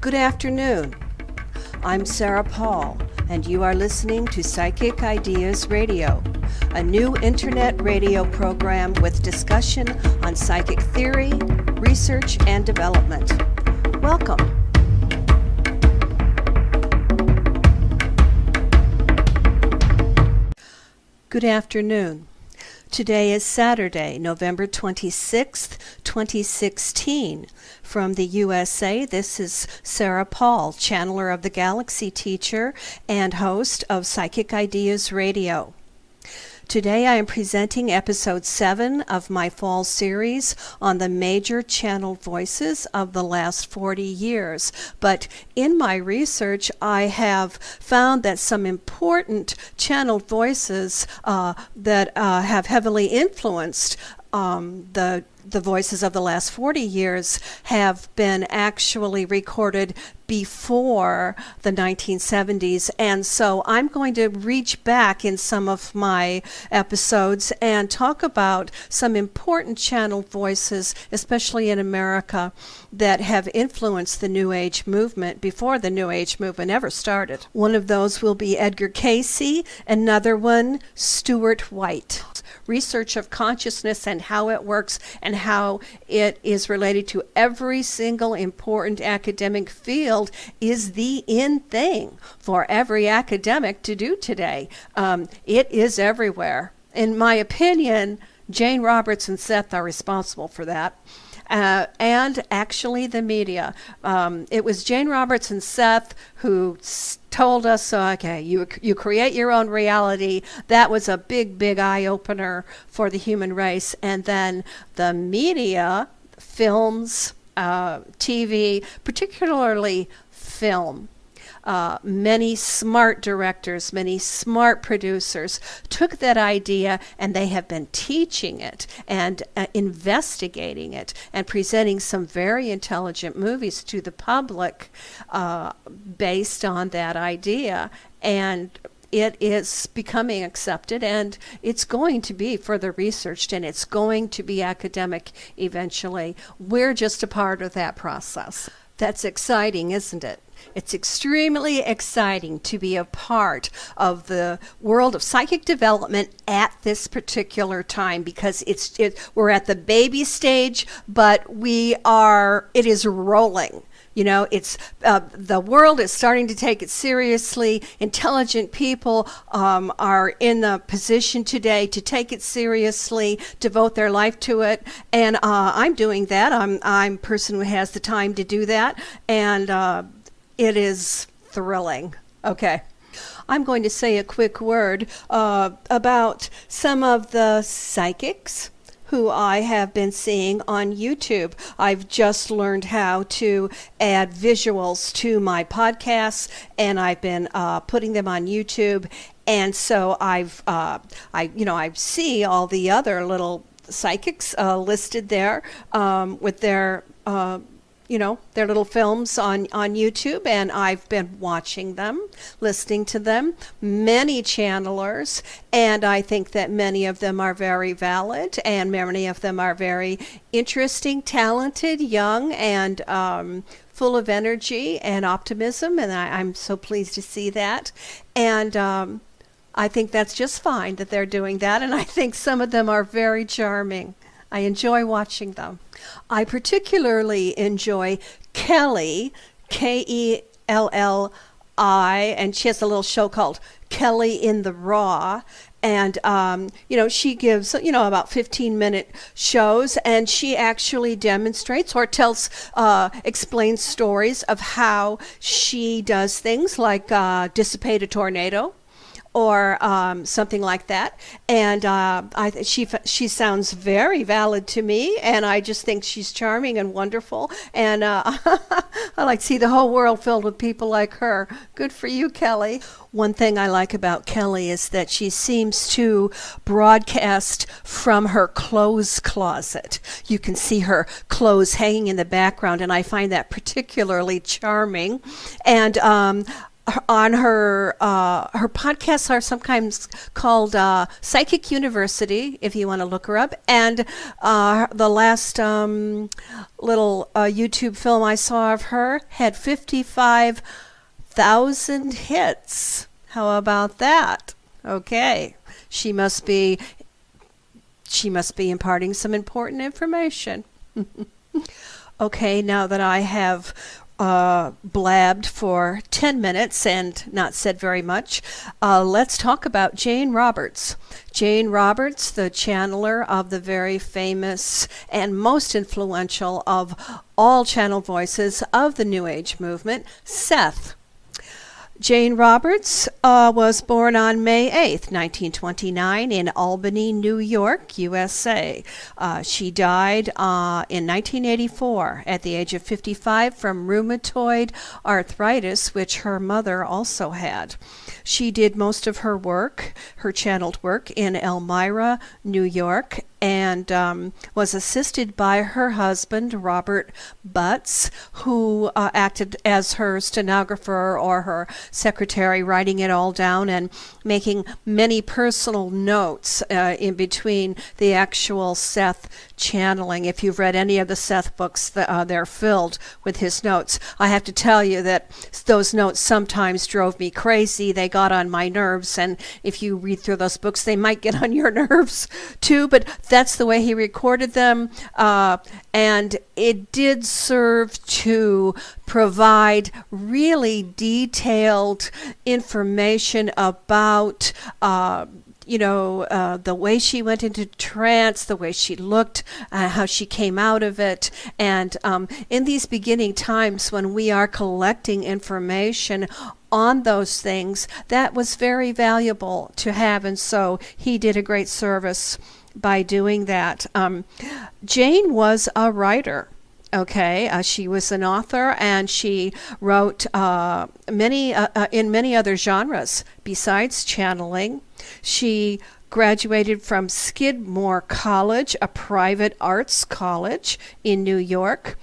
Good afternoon. I'm Sarah Paul, and you are listening to Psychic Ideas Radio, a new internet radio program with discussion on psychic theory, research, and development. Welcome. Good afternoon. Today is Saturday, November 26th, 2016. From the USA, this is Sarah Paul, channeler of the Galaxy Teacher and host of Psychic Ideas Radio. Today I am presenting episode 7 of my fall series on the major channeled voices of the last 40 years. But in my research, I have found that some important channeled voices that have heavily influenced the voices of the last 40 years have been actually recorded before the 1970s. And so I'm going to reach back in some of my episodes and talk about some important channeled voices, especially in America, that have influenced the New Age movement before the New Age movement ever started. One of those will be Edgar Cayce, another one, Stuart White. Research of consciousness and how it works and how it is related to every single important academic field is the in thing for every academic to do today. It is everywhere. In my opinion, Jane Roberts and Seth are responsible for that. And actually the media. It was Jane Roberts and Seth who told us, okay, you create your own reality. That was a big eye-opener for the human race. And then the media, films, TV, particularly film, many smart directors, many smart producers took that idea and they have been teaching it and investigating it and presenting some very intelligent movies to the public based on that idea. And it is becoming accepted, and it's going to be further researched, and it's going to be academic eventually. We're just a part of that process. That's exciting, isn't it? It's extremely exciting to be a part of the world of psychic development at this particular time, because we're at the baby stage, but it is rolling. You know, the world is starting to take it seriously. Intelligent people are in the position today to take it seriously, devote their life to it, and I'm doing that. I'm a person who has the time to do that, and it is thrilling. Okay. I'm going to say a quick word about some of the psychics who I have been seeing on YouTube. I've just learned how to add visuals to my podcasts, and I've been putting them on YouTube. And so I see all the other little psychics listed there with their their little films on YouTube, and I've been watching them, listening to them, many channelers, and I think that many of them are very valid, and many of them are very interesting, talented, young, and full of energy and optimism, and I'm so pleased to see that. And I think that's just fine that they're doing that, and I think some of them are very charming. I enjoy watching them. I particularly enjoy Kelly, Kelli, and she has a little show called Kelly in the Raw. And, she gives, about 15-minute shows, and she actually demonstrates or explains stories of how she does things like dissipate a tornado, or something like that. And she sounds very valid to me, and I just think she's charming and wonderful. And I like to see the whole world filled with people like her. Good for you, Kelly. One thing I like about Kelly is that she seems to broadcast from her clothes closet. You can see her clothes hanging in the background, and I find that particularly charming. And on her podcasts are sometimes called Psychic University, if you want to look her up. And the last little YouTube film I saw of her had 55,000 hits. How about that? Okay, she must be imparting some important information. Okay, now that I have blabbed for 10 minutes and not said very much, let's talk about Jane Roberts. Jane Roberts, the channeler of the very famous and most influential of all channel voices of the New Age movement, Seth. Jane Roberts was born on May 8th, 1929 in Albany, New York, USA. She died in 1984 at the age of 55 from rheumatoid arthritis, which her mother also had. She did most of her work, her channeled work, in Elmira, New York, and was assisted by her husband, Robert Butts, who acted as her stenographer or her secretary, writing it all down and making many personal notes in between the actual Seth channeling. If you've read any of the Seth books, they're filled with his notes. I have to tell you that those notes sometimes drove me crazy. They got on my nerves, and if you read through those books, they might get on your nerves too, but that's the way he recorded them, and it did serve to provide really detailed information about the way she went into trance, the way she looked, how she came out of it. And in these beginning times when we are collecting information on those things, that was very valuable to have. And so he did a great service by doing that. Jane was a writer. Okay, she was an author, and she wrote in many other genres besides channeling. She graduated from Skidmore College, a private arts college in New York.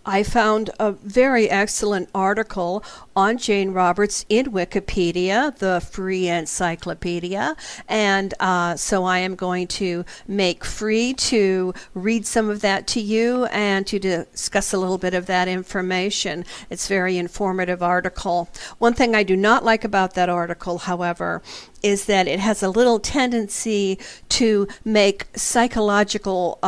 I found a very excellent article on Jane Roberts in Wikipedia, the free encyclopedia, and so I am going to make free to read some of that to you and to discuss a little bit of that information. It's a very informative article. One thing I do not like about that article, however, is that it has a little tendency to make psychological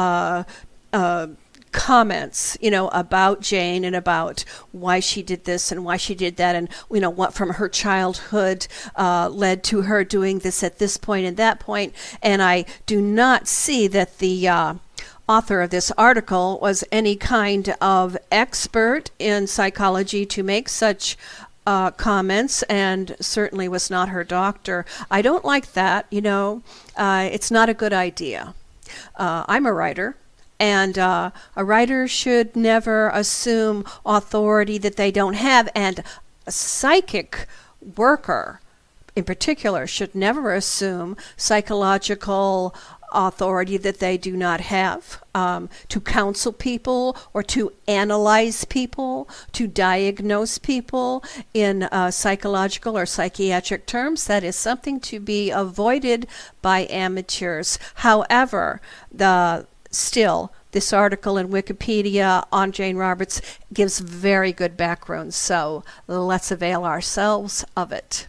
comments, about Jane and about why she did this and why she did that, and what from her childhood led to her doing this at this point and that point. And I do not see that the author of this article was any kind of expert in psychology to make such comments, and certainly was not her doctor. I don't like that. It's not a good idea. I'm a writer. And a writer should never assume authority that they don't have. And a psychic worker, in particular, should never assume psychological authority that they do not have, to counsel people or to analyze people, to diagnose people in psychological or psychiatric terms. That is something to be avoided by amateurs. However, Still, this article in Wikipedia on Jane Roberts gives very good background, so let's avail ourselves of it.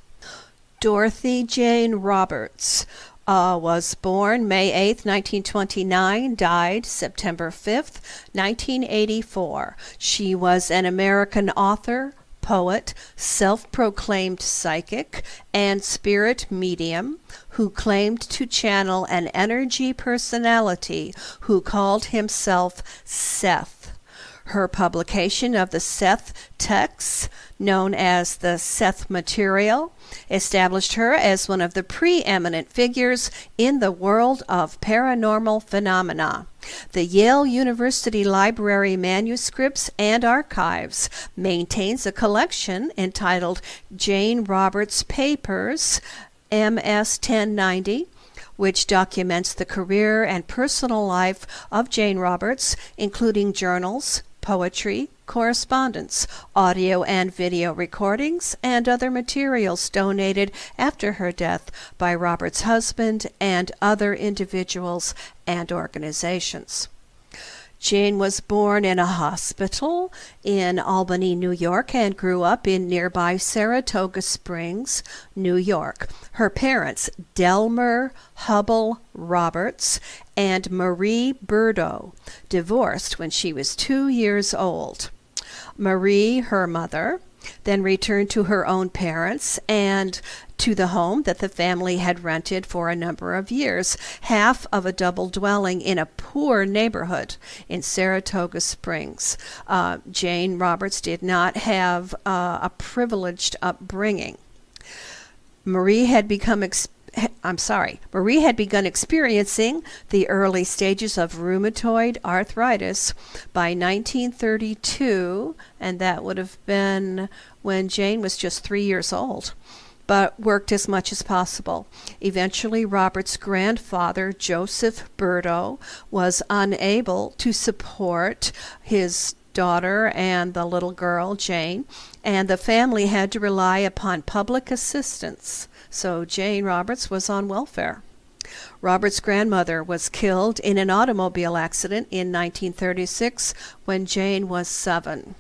Dorothy Jane Roberts was born May 8th, 1929, died September 5th, 1984. She was an American author, poet, self-proclaimed psychic, and spirit medium who claimed to channel an energy personality who called himself Seth. Her publication of the Seth texts, known as the Seth Material, established her as one of the preeminent figures in the world of paranormal phenomena. The Yale University Library Manuscripts and Archives maintains a collection entitled Jane Roberts Papers, MS 1090, which documents the career and personal life of Jane Roberts, including journals, poetry, correspondence, audio and video recordings, and other materials donated after her death by Roberts' husband and other individuals and organizations. Jane was born in a hospital in Albany, New York, and grew up in nearby Saratoga Springs, New York. Her parents, Delmer Hubble Roberts and Marie Burdo, divorced when she was 2 years old. Marie, her mother, then returned to her own parents and to the home that the family had rented for a number of years, half of a double dwelling in a poor neighborhood in Saratoga Springs. Jane Roberts did not have a privileged upbringing. Marie had begun experiencing the early stages of rheumatoid arthritis by 1932, and that would have been when Jane was just 3 years old, but worked as much as possible. Eventually, Robert's grandfather, Joseph Burdo, was unable to support his daughter and the little girl, Jane, and the family had to rely upon public assistance. So Jane Roberts was on welfare. Robert's grandmother was killed in an automobile accident in 1936 when Jane was 7.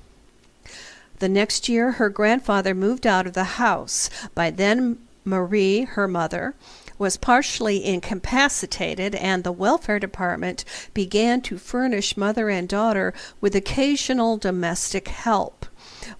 The next year, her grandfather moved out of the house. By then, Marie, her mother, was partially incapacitated, and the welfare department began to furnish mother and daughter with occasional domestic help.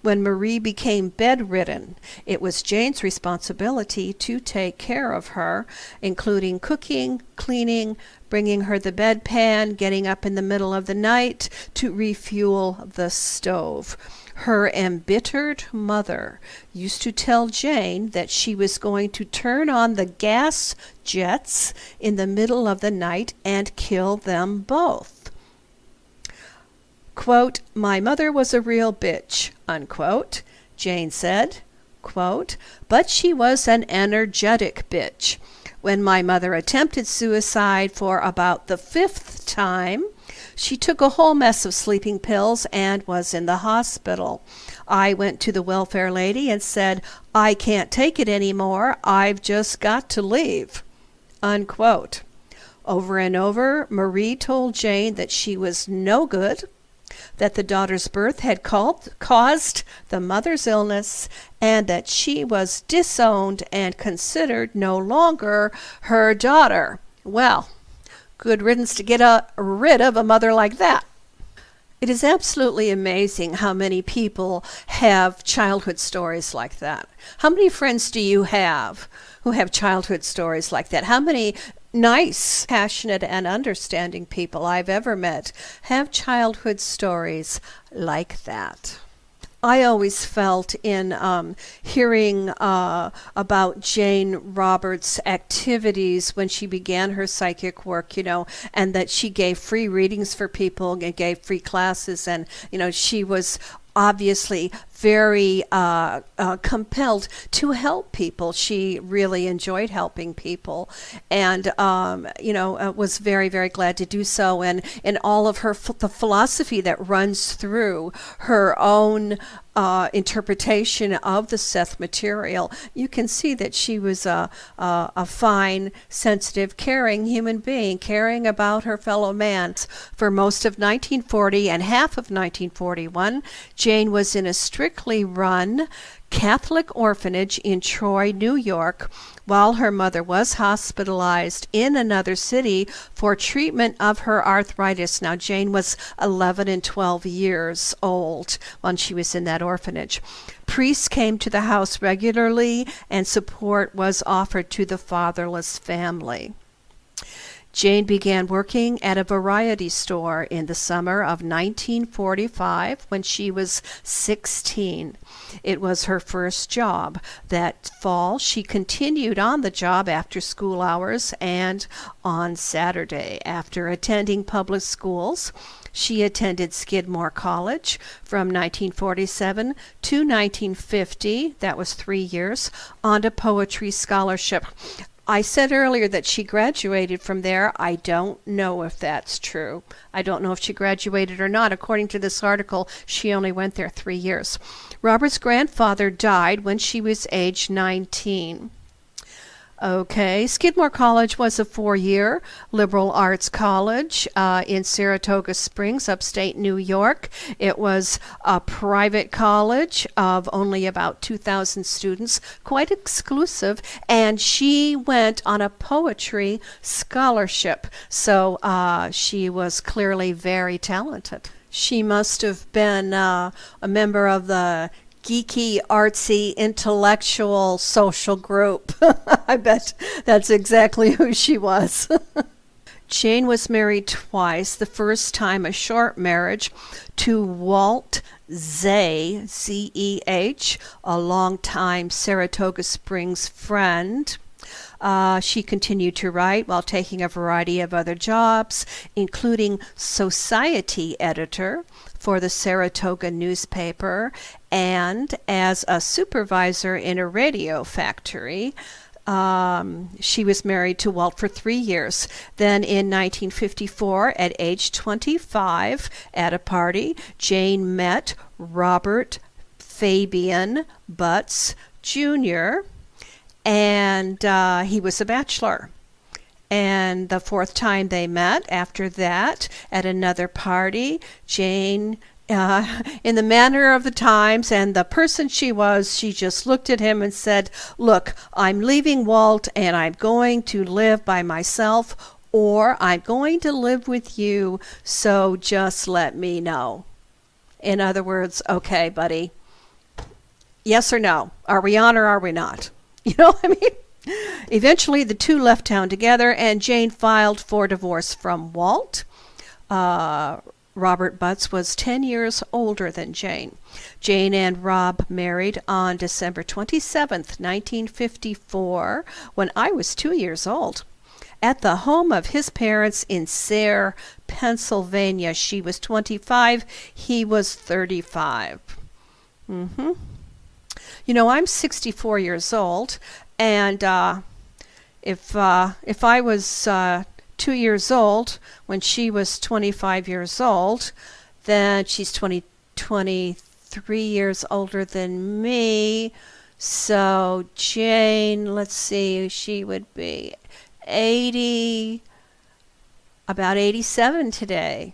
When Marie became bedridden, it was Jane's responsibility to take care of her, including cooking, cleaning, bringing her the bedpan, getting up in the middle of the night to refuel the stove. Her embittered mother used to tell Jane that she was going to turn on the gas jets in the middle of the night and kill them both. Quote, "My mother was a real bitch," unquote, Jane said, quote, "but she was an energetic bitch. When my mother attempted suicide for about the 5th time, she took a whole mess of sleeping pills and was in the hospital. I went to the welfare lady and said, 'I can't take it anymore. I've just got to leave,'" unquote. Over and over, Marie told Jane that she was no good, that the daughter's birth had caused the mother's illness, and that she was disowned and considered no longer her daughter. Well, good riddance to get rid of a mother like that. It is absolutely amazing how many people have childhood stories like that. How many friends do you have who have childhood stories like that? How many nice, passionate, and understanding people I've ever met have childhood stories like that? I always felt in hearing about Jane Roberts' activities when she began her psychic work, and that she gave free readings for people and gave free classes, and, she was obviously very compelled to help people. She really enjoyed helping people, and was very, very glad to do so. And in all of her the philosophy that runs through her own interpretation of the Seth material, you can see that she was a fine, sensitive, caring human being, caring about her fellow man. For most of 1940 and half of 1941, Jane was in a strictly run Catholic orphanage in Troy, New York, while her mother was hospitalized in another city for treatment of her arthritis. Now, Jane was 11 and 12 years old when she was in that orphanage. Priests came to the house regularly, and support was offered to the fatherless family. Jane began working at a variety store in the summer of 1945 when she was 16. It was her first job. That fall, she continued on the job after school hours and on Saturday. After attending public schools, she attended Skidmore College from 1947 to 1950, that was 3 years, on a poetry scholarship. I said earlier that she graduated from there. I don't know if that's true. I don't know if she graduated or not. According to this article, she only went there 3 years. Robert's grandfather died when she was age 19. Okay, Skidmore College was a 4-year liberal arts college in Saratoga Springs, upstate New York. It was a private college of only about 2,000 students, quite exclusive, and she went on a poetry scholarship, so she was clearly very talented. She must have been a member of the geeky, artsy, intellectual social group. I bet that's exactly who she was. Jane was married twice, the first time a short marriage to Walt Zeh, Z-E-H, a longtime Saratoga Springs friend. She continued to write while taking a variety of other jobs, including society editor for the Saratoga newspaper and as a supervisor in a radio factory. She was married to Walt for 3 years. Then in 1954, at age 25, at a party, Jane met Robert Fabian Butts Jr., and he was a bachelor. And the 4th time they met after that at another party, Jane, in the manner of the times and the person she was, she just looked at him and said, "Look, I'm leaving Walt and I'm going to live by myself, or I'm going to live with you, so just let me know." In other words, okay, buddy, yes or no? Are we on or are we not? You know what I mean? Eventually, the two left town together, and Jane filed for divorce from Walt. Robert Butts was 10 years older than Jane. Jane and Rob married on December 27th, 1954, when I was 2 years old, at the home of his parents in Sayre, Pennsylvania. She was 25, he was 35. You know, I'm 64 years old, and if I was 2 years old when she was 25 years old, then she's 23 years older than me. So Jane, let's see, she would be 80, about 87 today.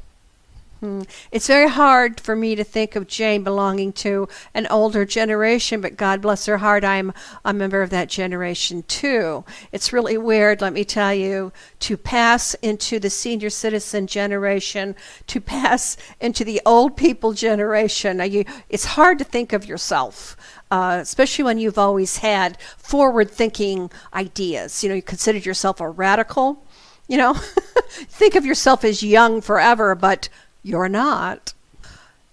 It's very hard for me to think of Jane belonging to an older generation, but God bless her heart, I'm a member of that generation too. It's really weird, let me tell you, to pass into the senior citizen generation, to pass into the old people generation. It's hard to think of yourself, especially when you've always had forward-thinking ideas. You know, you considered yourself a radical, you know. Think of yourself as young forever, but you're not.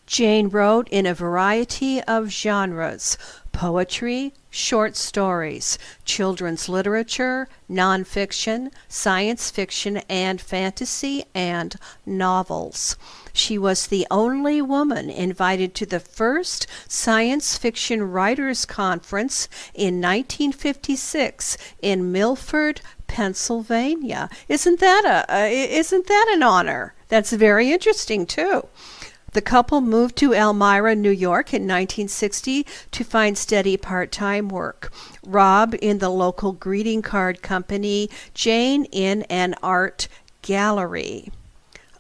Jane wrote in a variety of genres: poetry, short stories, children's literature, nonfiction, science fiction, and fantasy, and novels. She was the only woman invited to the first science fiction writers' conference in 1956 in Milford, Pennsylvania. Isn't that an honor? That's very interesting too. The couple moved to Elmira, New York in 1960 to find steady part-time work. Rob in the local greeting card company, Jane in an art gallery.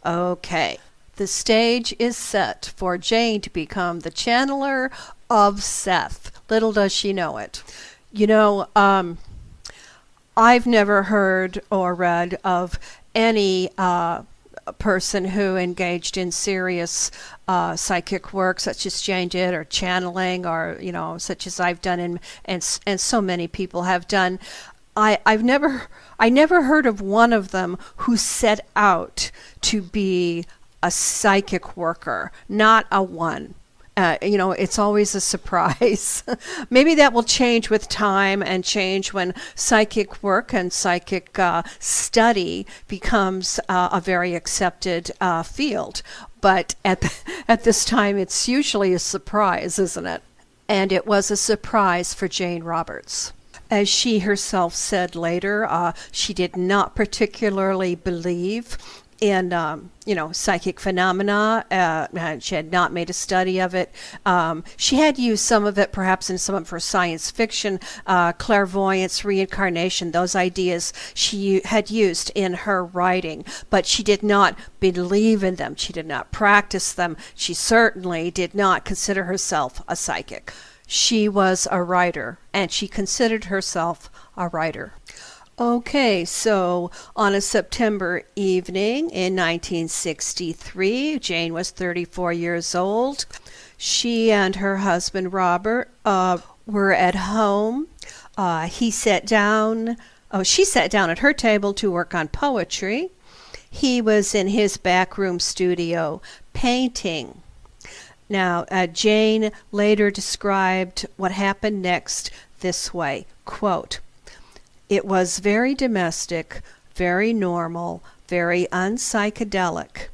Okay, the stage is set for Jane to become the channeler of Seth. Little does she know it. You know, I've never heard or read of any person who engaged in serious psychic work such as Jane did, or channeling, or, you know, such as I've done and so many people have done. I never heard of one of them who set out to be a psychic worker, not a one. You know, it's always a surprise. Maybe that will change with time and change when psychic work and psychic study becomes a very accepted field. But at this time, it's usually a surprise, isn't it? And it was a surprise for Jane Roberts. As she herself said later, she did not particularly believe in, psychic phenomena. She had not made a study of it. She had used some of it, perhaps in some of her science fiction, clairvoyance, reincarnation, those ideas she had used in her writing, but she did not believe in them. She did not practice them. She certainly did not consider herself a psychic. She was a writer, and she considered herself a writer. Okay, so on a September evening in 1963, Jane was 34 years old. She and her husband Robert were at home. She sat down at her table to work on poetry. He was in his backroom studio painting. Now, Jane later described what happened next this way, quote, "It was very domestic, very normal, very unpsychedelic.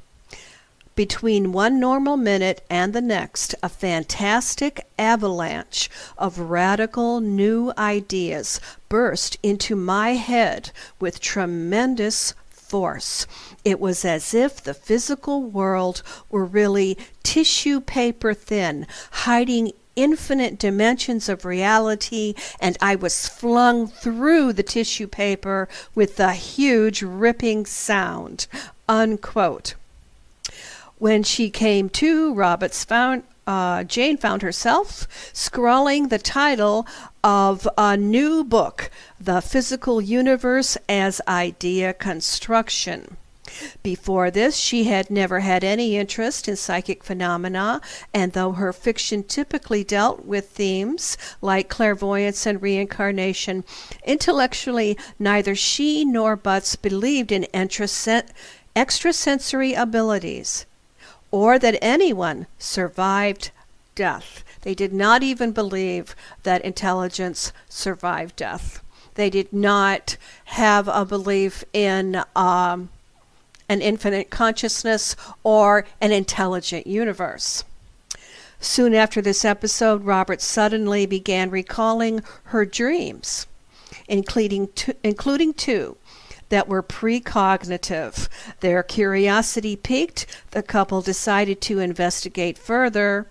Between one normal minute and the next, a fantastic avalanche of radical new ideas burst into my head with tremendous force. It was as if the physical world were really tissue paper thin, hiding infinite dimensions of reality, and I was flung through the tissue paper with a huge ripping sound," unquote. When she came to, Jane found herself scrawling the title of a new book, The Physical Universe as Idea Construction. Before this, she had never had any interest in psychic phenomena, and though her fiction typically dealt with themes like clairvoyance and reincarnation, intellectually neither she nor Butts believed in extrasensory abilities, or that anyone survived death. They did not even believe that intelligence survived death. They did not have a belief in an infinite consciousness or an intelligent universe. Soon after this episode, Robert suddenly began recalling her dreams, including two that were precognitive. Their curiosity piqued. The couple decided to investigate further,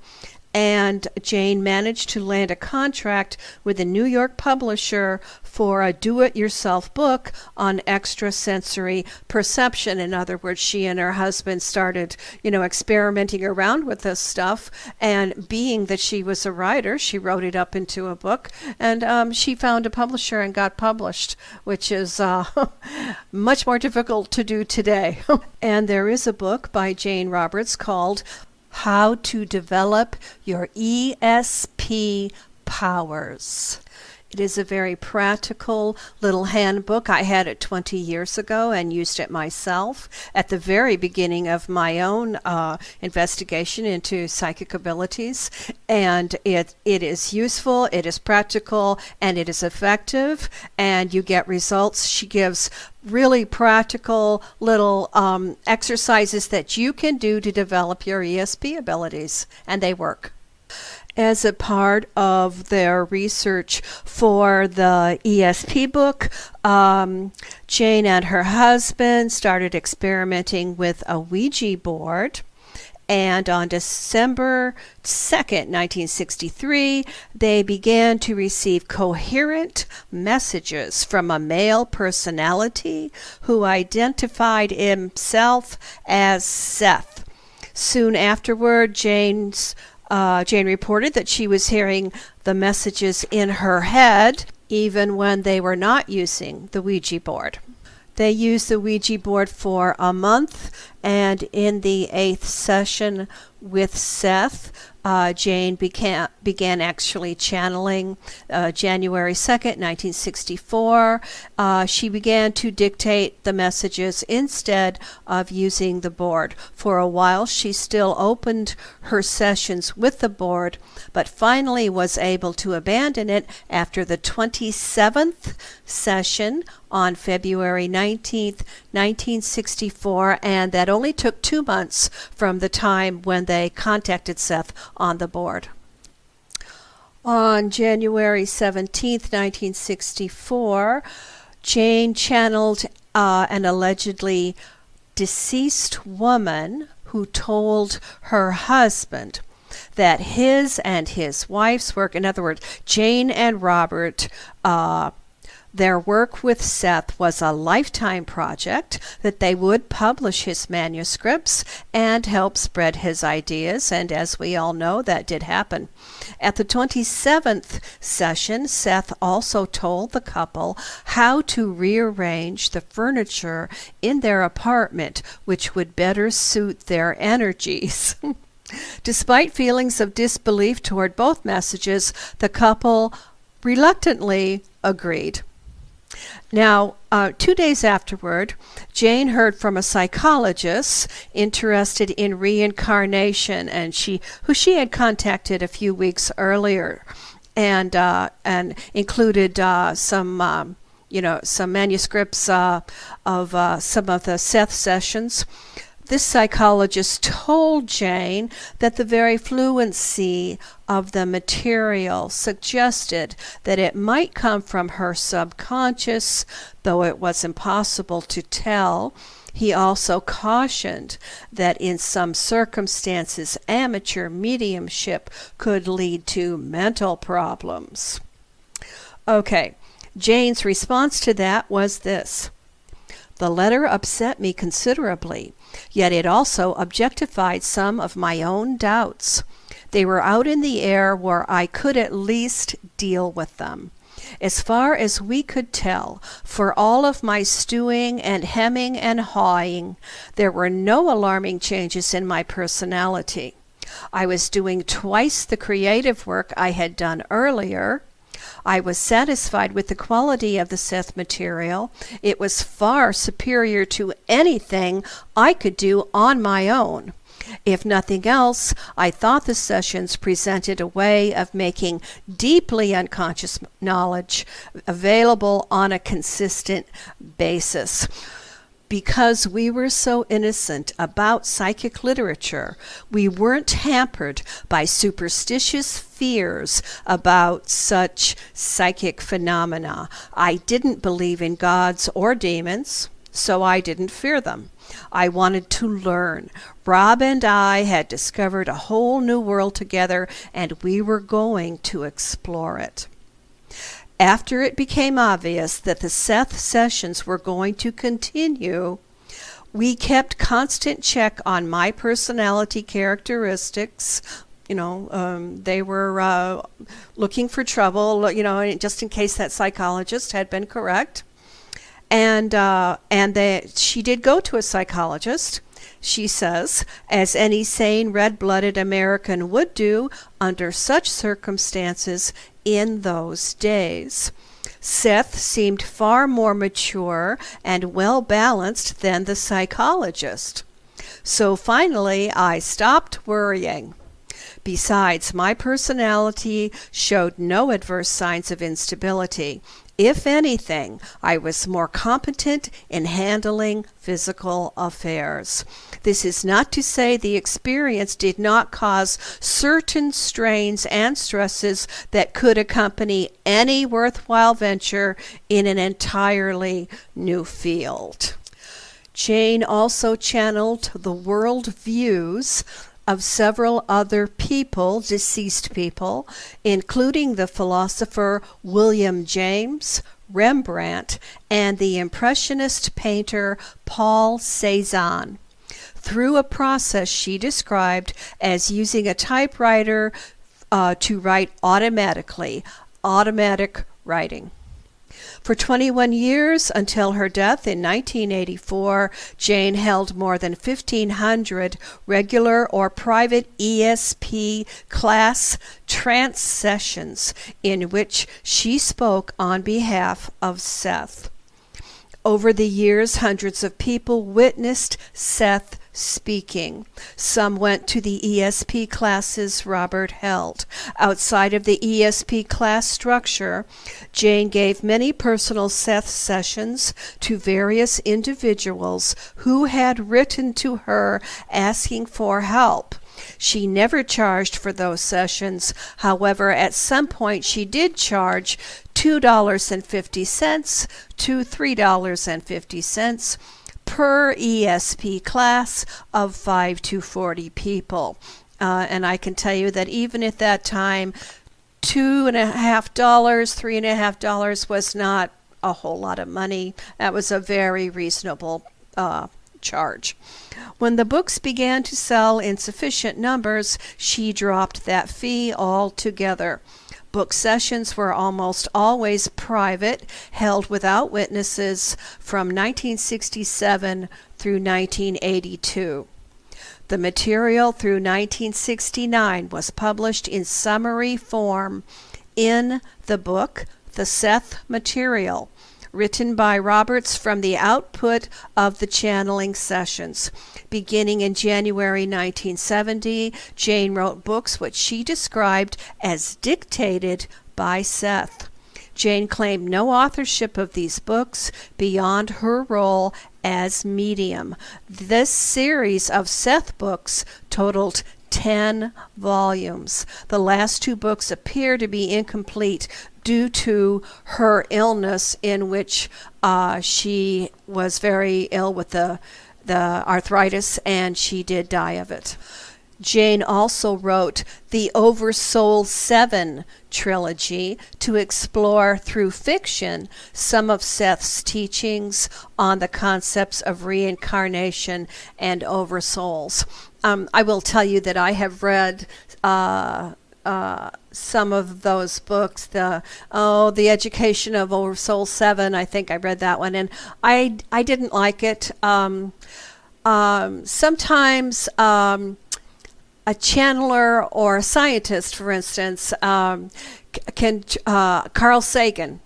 and Jane managed to land a contract with a New York publisher for a do-it-yourself book on extrasensory perception. In other words, she and her husband started, experimenting around with this stuff, and being that she was a writer, she wrote it up into a book, and she found a publisher and got published, which is much more difficult to do today. And there is a book by Jane Roberts called How to Develop Your ESP Powers. It is a very practical little handbook. I had it 20 years ago and used it myself at the very beginning of my own investigation into psychic abilities. And it is useful, it is practical, and it is effective, and you get results. She gives really practical little exercises that you can do to develop your ESP abilities, and they work. As a part of their research for the ESP book, Jane and her husband started experimenting with a Ouija board. And on December 2nd, 1963, they began to receive coherent messages from a male personality who identified himself as Seth. Soon afterward, Jane reported that she was hearing the messages in her head, even when they were not using the Ouija board. They used the Ouija board for a month, and in the 8th session with Seth, Jane began actually channeling. January 2nd, 1964, she began to dictate the messages instead of using the board. For a while, she still opened her sessions with the board, but finally was able to abandon it after the 27th session on February 19th, 1964, and that only took 2 months from the time when they contacted Seth on the board. On January 17th, 1964, Jane channeled an allegedly deceased woman who told her husband that his and his wife's work, in other words, Jane and Robert, their work with Seth was a lifetime project, that they would publish his manuscripts and help spread his ideas, and as we all know, that did happen. At the 27th session, Seth also told the couple how to rearrange the furniture in their apartment, which would better suit their energies. Despite feelings of disbelief toward both messages, the couple reluctantly agreed. Now, 2 days afterward, Jane heard from a psychologist interested in reincarnation, and who she had contacted a few weeks earlier, and included some manuscripts of some of the Seth sessions. This psychologist told Jane that the very fluency of the material suggested that it might come from her subconscious, though it was impossible to tell. He also cautioned that in some circumstances, amateur mediumship could lead to mental problems. Okay, Jane's response to that was this: "The letter upset me considerably, yet it also objectified some of my own doubts. They were out in the air where I could at least deal with them. As far as we could tell, for all of my stewing and hemming and hawing, there were no alarming changes in my personality. I was doing twice the creative work I had done earlier. I was satisfied with the quality of the Seth material. It was far superior to anything I could do on my own. If nothing else, I thought the sessions presented a way of making deeply unconscious knowledge available on a consistent basis." Because we were so innocent about psychic literature, we weren't hampered by superstitious fears about such psychic phenomena. I didn't believe in gods or demons, so I didn't fear them. I wanted to learn. Rob and I had discovered a whole new world together, and we were going to explore it. After it became obvious that the Seth sessions were going to continue, we kept constant check on my personality characteristics. They were looking for trouble, just in case that psychologist had been correct. And she did go to a psychologist, she says, as any sane, red-blooded American would do under such circumstances in those days. Seth seemed far more mature and well-balanced than the psychologist. So finally, I stopped worrying. Besides, my personality showed no adverse signs of instability. If anything, I was more competent in handling physical affairs. This is not to say the experience did not cause certain strains and stresses that could accompany any worthwhile venture in an entirely new field. Jane also channeled the world views of several other people, deceased people, including the philosopher William James, Rembrandt, and the Impressionist painter Paul Cézanne, through a process she described as using a typewriter to write automatically, automatic writing. For 21 years, until her death in 1984, Jane held more than 1,500 regular or private ESP class trance sessions in which she spoke on behalf of Seth. Over the years, hundreds of people witnessed Seth speaking. Some went to the ESP classes Robert held. Outside of the ESP class structure, Jane gave many personal Seth sessions to various individuals who had written to her asking for help. She never charged for those sessions. However, at some point she did charge $2.50 to $3.50 per ESP class of 5 to 40 people. And I can tell you that even at that time, $2.50, $3.50 was not a whole lot of money. That was a very reasonable charge. When the books began to sell in sufficient numbers, she dropped that fee altogether. Book sessions were almost always private, held without witnesses from 1967 through 1982. The material through 1969 was published in summary form in the book, The Seth Material, written by Roberts from the output of the channeling sessions. Beginning in January 1970, Jane wrote books which she described as dictated by Seth. Jane claimed no authorship of these books beyond her role as medium. This series of Seth books totaled 10 volumes. The last 2 books appear to be incomplete due to her illness, in which she was very ill with the arthritis, and she did die of it. Jane also wrote the Oversoul 7 trilogy to explore through fiction some of Seth's teachings on the concepts of reincarnation and oversouls. I will tell you that I have read some of those books. The Education of Oversoul 7, I think I read that one, and I didn't like it. Sometimes a channeler or a scientist, for instance, Carl Sagan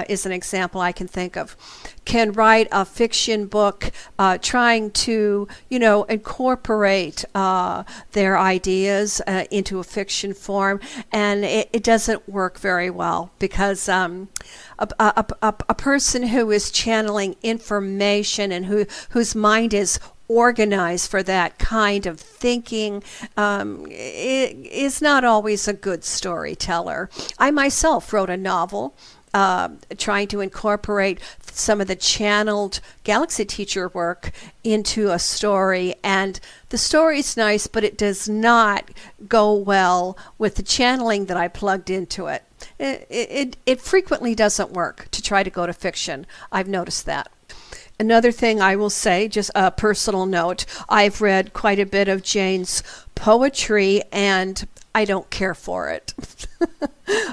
is an example I can think of, can write a fiction book trying to, incorporate their ideas into a fiction form, and it doesn't work very well because a person who is channeling information and whose mind is organized for that kind of thinking is not always a good storyteller. I myself wrote a novel trying to incorporate some of the channeled Galaxy Teacher work into a story, and the story's nice, but it does not go well with the channeling that I plugged into it. It frequently doesn't work to try to go to fiction. I've noticed that. Another thing I will say, just a personal note, I've read quite a bit of Jane's poetry, and I don't care for it.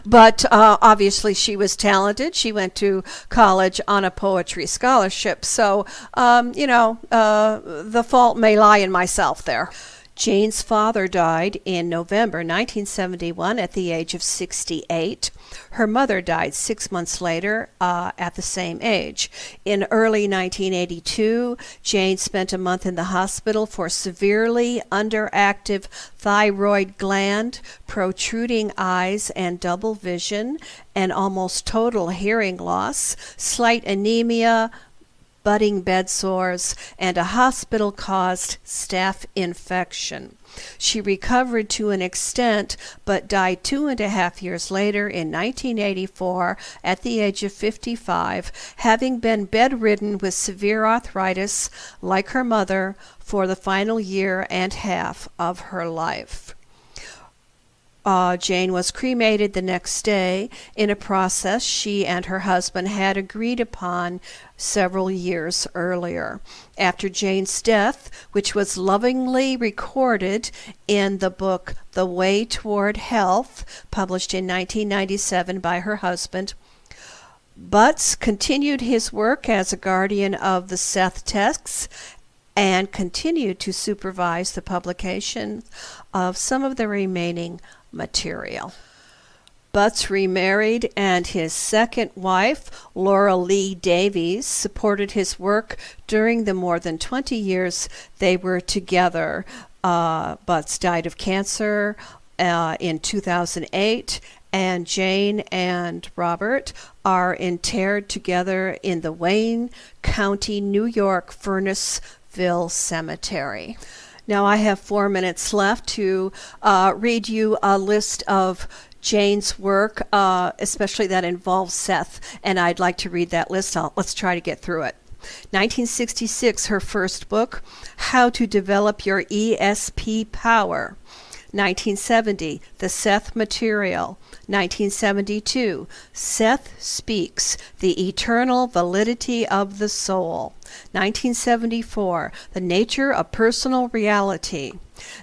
But obviously she was talented. She went to college on a poetry scholarship. So, the fault may lie in myself there. Jane's father died in November 1971 at the age of 68. Her mother died 6 months later at the same age. In early 1982, Jane spent a month in the hospital for severely underactive thyroid gland, protruding eyes and double vision, and almost total hearing loss, slight anemia, budding bed sores, and a hospital-caused staph infection. She recovered to an extent, but died 2.5 years later in 1984 at the age of 55, having been bedridden with severe arthritis, like her mother, for the final year and half of her life. Jane was cremated the next day in a process she and her husband had agreed upon several years earlier. After Jane's death, which was lovingly recorded in the book The Way Toward Health, published in 1997 by her husband, Butts continued his work as a guardian of the Seth texts and continued to supervise the publication of some of the remaining material. Butts remarried, and his second wife, Laura Lee Davies, supported his work during the more than 20 years they were together. Butts died of cancer in 2008, and Jane and Robert are interred together in the Wayne County, New York, Furnaceville Cemetery. Now I have 4 minutes left to read you a list of Jane's work, especially that involves Seth, and I'd like to read that list. Let's try to get through it. 1966, her first book, How to Develop Your ESP Power. 1970, The Seth Material. 1972, Seth Speaks, The Eternal Validity of the Soul. 1974, The Nature of Personal Reality.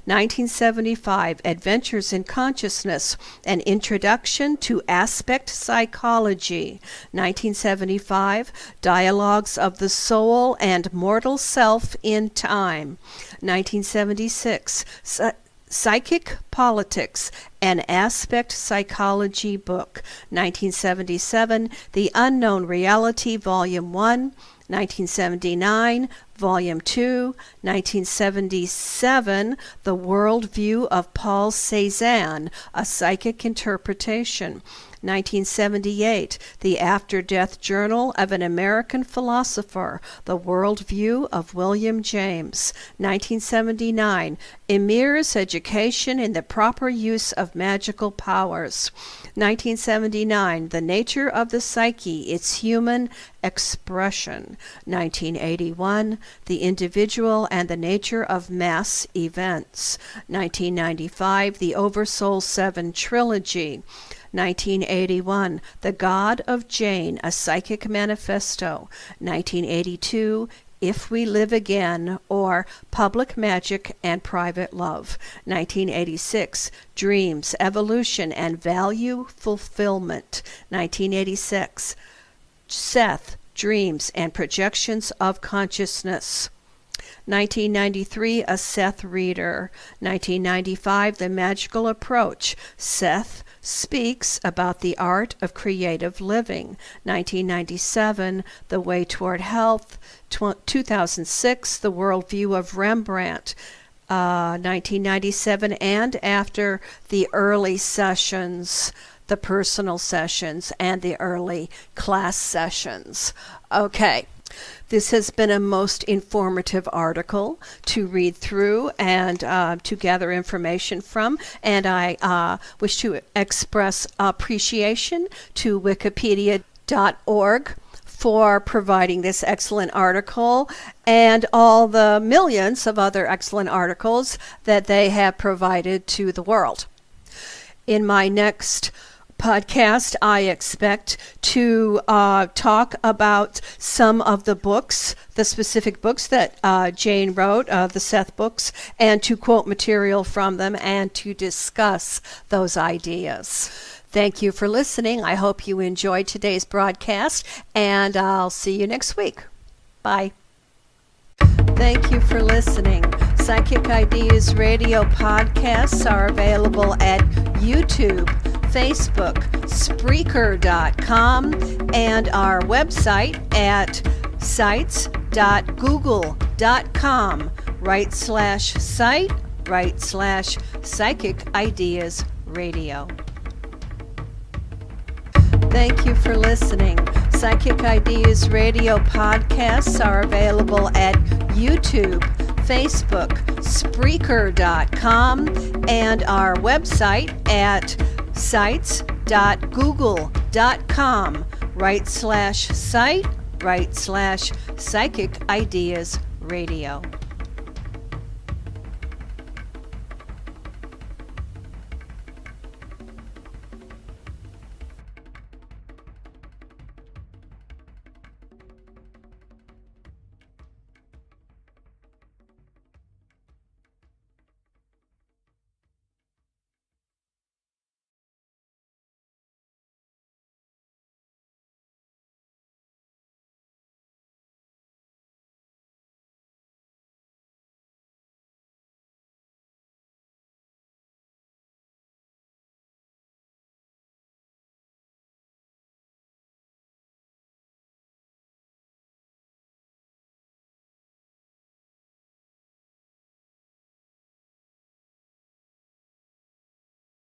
1975, Adventures in Consciousness, An Introduction to Aspect Psychology. 1975, Dialogues of the Soul and Mortal Self in Time. 1976, Psychic Politics, an Aspect Psychology book. 1977, The Unknown Reality, Volume 1. 1979, Volume 2, 1977, The Worldview of Paul Cézanne, A Psychic Interpretation. 1978, The After-Death Journal of an American Philosopher, The Worldview of William James. 1979, Emir's Education in the Proper Use of Magical Powers. 1979, The Nature of the Psyche, Its Human Expression. 1981, The Individual and the Nature of Mass Events. 1995, The Oversoul 7 Trilogy. 1981, The God of Jane, A Psychic Manifesto. 1982, If We Live Again, or Public Magic and Private Love. 1986, Dreams, Evolution, and Value Fulfillment. 1986, Seth, Dreams, and Projections of Consciousness. 1993, A Seth Reader. 1995, The Magical Approach, Seth Speaks About the Art of Creative Living. 1997, The Way Toward Health. 2006, The Worldview of Rembrandt. 1997, and after the early sessions, the personal sessions, and the early class sessions. Okay. This has been a most informative article to read through and to gather information from, and I wish to express appreciation to wikipedia.org for providing this excellent article and all the millions of other excellent articles that they have provided to the world. In my next podcast, I expect to talk about some of the books, the specific books that Jane wrote, the Seth books, and to quote material from them and to discuss those ideas. Thank you for listening. I hope you enjoyed today's broadcast, and I'll see you next week. Bye. Thank you for listening. Psychic Ideas Radio podcasts are available at YouTube, Facebook, Spreaker.com, and our website at sites.google.com /site/Psychic Ideas Radio. Thank you for listening. Psychic Ideas Radio podcasts are available at YouTube, Facebook, Spreaker.com, and our website at sites.google.com /site/Psychic Ideas Radio.